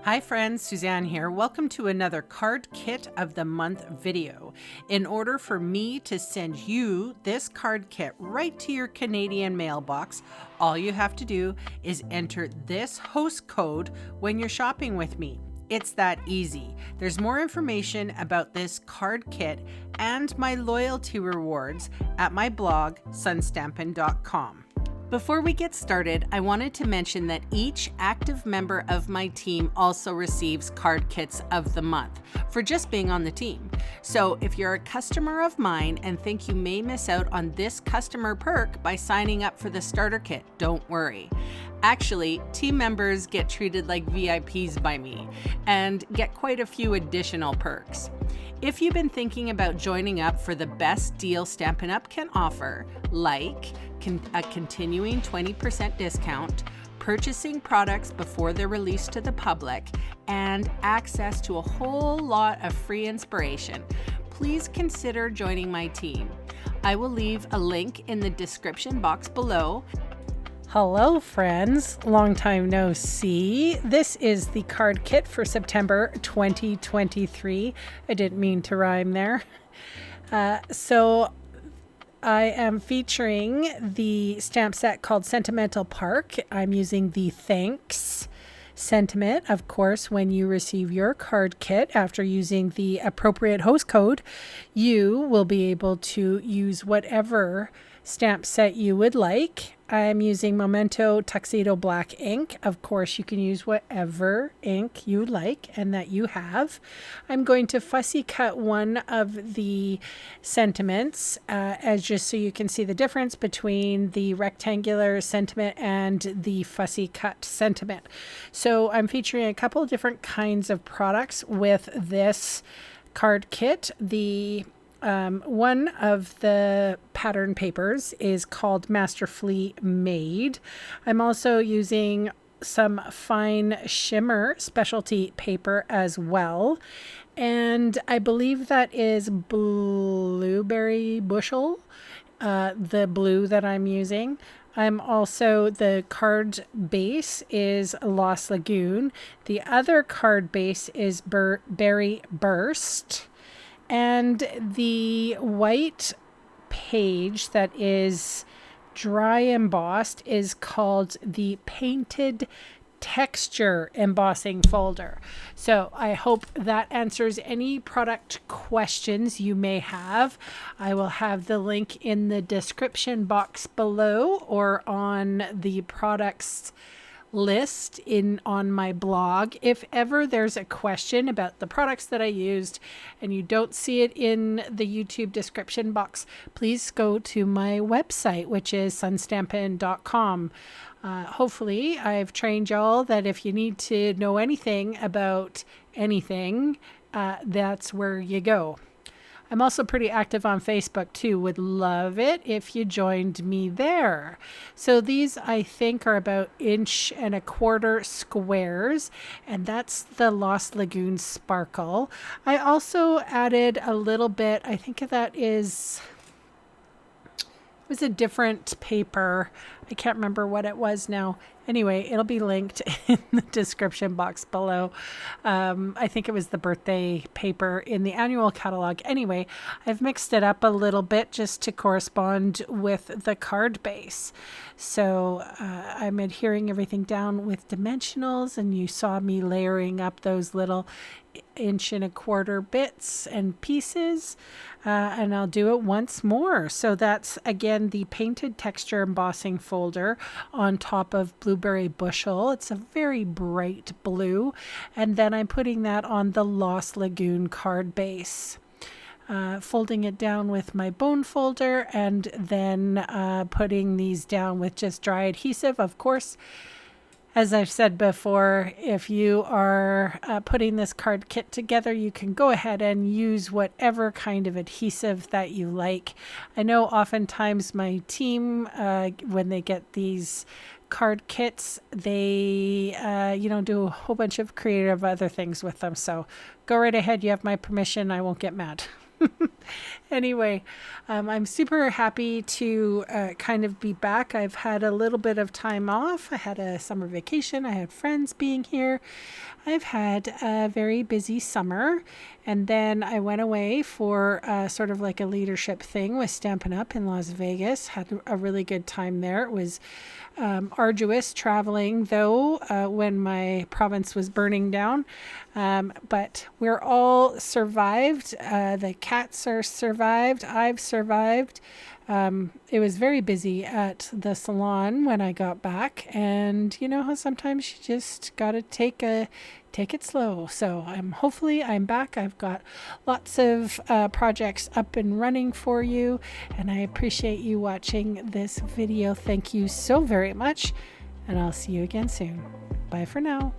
Hi friends, Suzanne here. Welcome to another Card Kit of the Month video. In order for me to send you this card kit right to your Canadian mailbox, all you have to do is enter this host code when you're shopping with me. It's that easy. There's more information about this card kit and my loyalty rewards at my blog, sunstampin.com. Before we get started, I wanted to mention that each active member of my team also receives card kits of the month for just being on the team. So if you're a customer of mine and think you may miss out on this customer perk by signing up for the starter kit, don't worry. Actually, team members get treated like VIPs by me and get quite a few additional perks. If you've been thinking about joining up for the best deal Stampin' Up can offer, like a continuing 20% discount, purchasing products before they're released to the public, and access to a whole lot of free inspiration, please consider joining my team. I will leave a link in the description box below. Hello friends, long time no see. This is the card kit for September 2023. I didn't mean to rhyme there. So I am featuring the stamp set called Sentimental Park. I'm using the Thanks sentiment. Of course, when you receive your card kit after using the appropriate host code, you will be able to use whatever stamp set you would like. I'm using Memento Tuxedo Black ink. Of course, you can use whatever ink you like and that you have. I'm going to fussy cut one of the sentiments as just so you can see the difference between the rectangular sentiment and the fussy cut sentiment. So I'm featuring a couple of different kinds of products with this card kit. One of the pattern papers is called Masterfully Made. I'm also using some fine shimmer specialty paper as well. And I believe that is Blueberry Bushel, the blue that I'm using. The card base is Lost Lagoon. The other card base is Berry Burst. And the white page that is dry embossed is called the Painted Texture Embossing Folder. So I hope that answers any product questions you may have. I will have the link in the description box below or on the products list on my blog. If ever there's a question about the products that I used and you don't see it in the YouTube description box, please go to my website, which is sunstampin.com. Hopefully I've trained y'all that if you need to know anything about anything, that's where you go. I'm also pretty active on Facebook too. Would love it if you joined me there. So these I think are about 1.25 inch squares, and that's the Lost Lagoon Sparkle. I also added a little bit, I think it was a different paper. I can't remember what it was now. Anyway, it'll be linked in the description box below. I think it was the birthday paper in the annual catalog. Anyway, I've mixed it up a little bit just to correspond with the card base. So I'm adhering everything down with dimensionals, and you saw me layering up those little 1.25 inch bits and pieces, and I'll do it once more. So that's again the Painted Texture Embossing Folder on top of Blueberry Bushel. It's a very bright blue, and then I'm putting that on the Lost Lagoon card base. Folding it down with my bone folder, and then putting these down with just dry adhesive. Of course, as I've said before, if you are putting this card kit together, you can go ahead and use whatever kind of adhesive that you like. I know oftentimes my team, when they get these card kits, they do a whole bunch of creative other things with them. So go right ahead. You have my permission. I won't get mad. Anyway, I'm super happy to kind of be back. I've had a little bit of time off. I had a summer vacation. I had friends being here. I've had a very busy summer. And then I went away for sort of like a leadership thing with Stampin' Up in Las Vegas. Had a really good time there. It was arduous traveling, though, when my province was burning down. But we're all survived. The cats are survived. I've survived. It was very busy at the salon when I got back, and you know how sometimes you just gotta take it slow. So hopefully I'm back. I've got lots of projects up and running for you, and I appreciate you watching this video. Thank you so very much, and I'll see you again soon. Bye for now.